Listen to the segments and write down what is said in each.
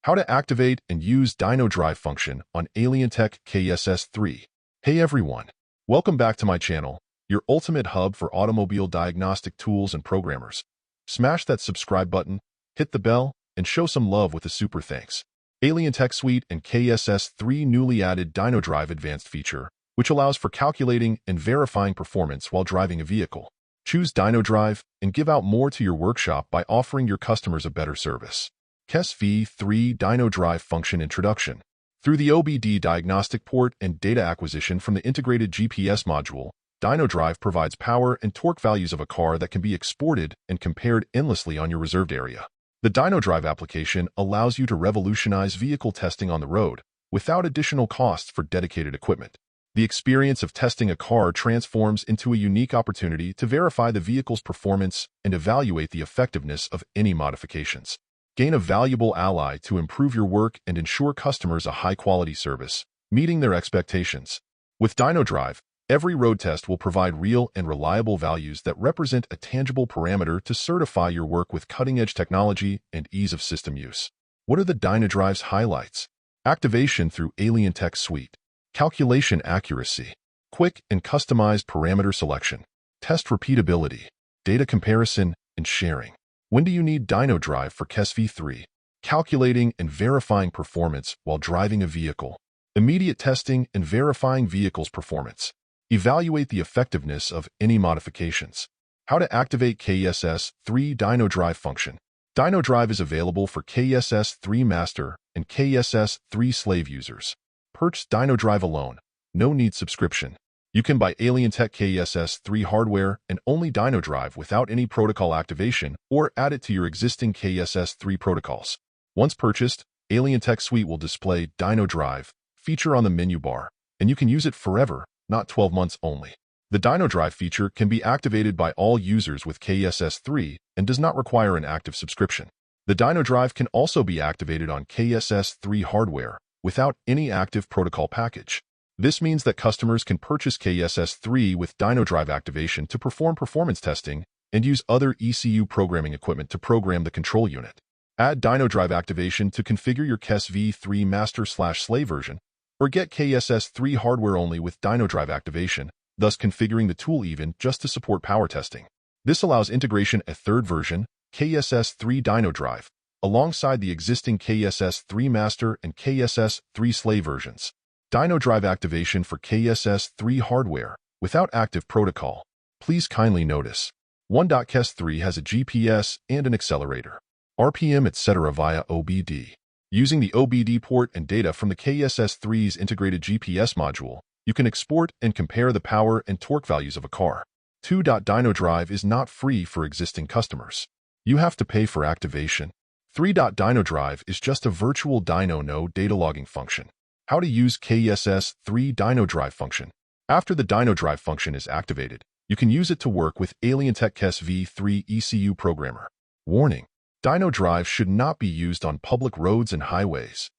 How to activate and use DynoDrive function on Alientech KESS3. Hey everyone, welcome back to my channel, your ultimate hub for automobile diagnostic tools and programmers. Smash that subscribe button, hit the bell, and show some love with a super thanks. Alientech Suite and KESS3 newly added DynoDrive advanced feature, which allows for calculating and verifying performance while driving a vehicle. Choose DynoDrive and give out more to your workshop by offering your customers a better service. KESS3 DynoDrive function introduction. Through the OBD diagnostic port and data acquisition from the integrated GPS module, DynoDrive provides power and torque values of a car that can be exported and compared endlessly on your reserved area. The DynoDrive application allows you to revolutionize vehicle testing on the road without additional costs for dedicated equipment. The experience of testing a car transforms into a unique opportunity to verify the vehicle's performance and evaluate the effectiveness of any modifications. Gain a valuable ally to improve your work and ensure customers a high-quality service, meeting their expectations. With DynoDrive, every road test will provide real and reliable values that represent a tangible parameter to certify your work with cutting-edge technology and ease of system use. What are the DynoDrive's highlights? Activation through Alientech Suite. Calculation accuracy. Quick and customized parameter selection. Test repeatability. Data comparison and sharing. When do you need DynoDrive for KESS3? Calculating and verifying performance while driving a vehicle. Immediate testing and verifying vehicle's performance. Evaluate the effectiveness of any modifications. How to activate KESS3 DynoDrive function. DynoDrive is available for KESS3 Master and KESS3 Slave users. Purchase DynoDrive alone. No need subscription. You can buy Alientech KESS3 hardware and only DynoDrive without any protocol activation or add it to your existing KESS3 protocols. Once purchased, Alientech Suite will display DynoDrive feature on the menu bar, and you can use it forever, not 12 months only. The DynoDrive feature can be activated by all users with KESS3 and does not require an active subscription. The DynoDrive can also be activated on KESS3 hardware without any active protocol package. This means that customers can purchase KESS3 with DynoDrive activation to perform performance testing and use other ECU programming equipment to program the control unit. Add DynoDrive activation to configure your KESS3 Master/Slave version, or get KESS3 hardware only with DynoDrive activation, thus configuring the tool even just to support power testing. This allows integration a third version, KESS3 DynoDrive, alongside the existing KESS3 Master and KESS3 Slave versions. DynoDrive activation for KESS3 hardware without active protocol. Please kindly notice, 1.KESS3 has a GPS and an accelerator, RPM, etc. via OBD. Using the OBD port and data from the KESS3's integrated GPS module, you can export and compare the power and torque values of a car. 2.DynoDrive is not free for existing customers. You have to pay for activation. 3.DynoDrive is just a virtual dyno node data logging function. How to use KESS3 DynoDrive function. After the DynoDrive function is activated, you can use it to work with Alientech KESS3 ECU Programmer. Warning: DynoDrive should not be used on public roads and highways.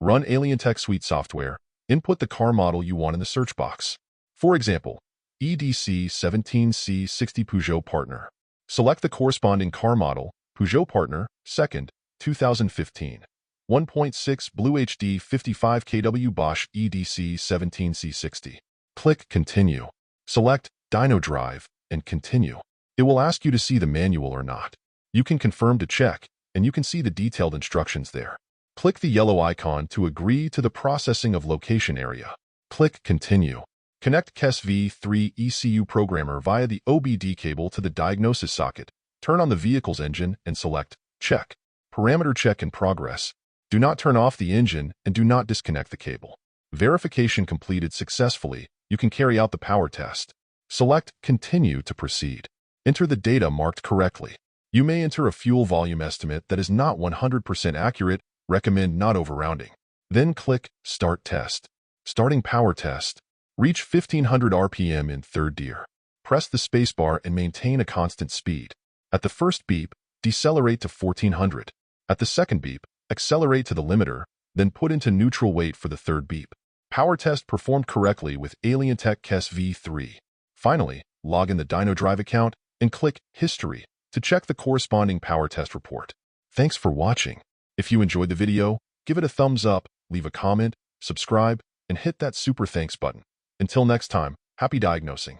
Run Alientech Suite software. Input the car model you want in the search box. For example, EDC 17C60 Peugeot Partner. Select the corresponding car model, Peugeot Partner, 2nd, 2015. 1.6 Blue HD 55 kW Bosch EDC 17C60. Click Continue. Select DynoDrive and Continue. It will ask you to see the manual or not. You can confirm to check, and you can see the detailed instructions there. Click the yellow icon to agree to the processing of location area. Click Continue. Connect KESS3 ECU Programmer via the OBD cable to the diagnosis socket. Turn on the vehicle's engine and select Check. Parameter check in progress. Do not turn off the engine and do not disconnect the cable. Verification completed successfully. You can carry out the power test. Select Continue to proceed. Enter the data marked correctly. You may enter a fuel volume estimate that is not 100% accurate. Recommend not overrounding. Then click Start Test. Starting power test. Reach 1500 RPM in third gear. Press the spacebar and maintain a constant speed. At the first beep, decelerate to 1400. At the second beep, accelerate to the limiter, then put into neutral weight for the third beep. Power test performed correctly with Alientech KESS3. Finally, log in the DynoDrive account and click History to check the corresponding power test report. Thanks for watching. If you enjoyed the video, Give it a thumbs up, leave a comment, subscribe, and hit that super thanks button. Until next time, happy diagnosing.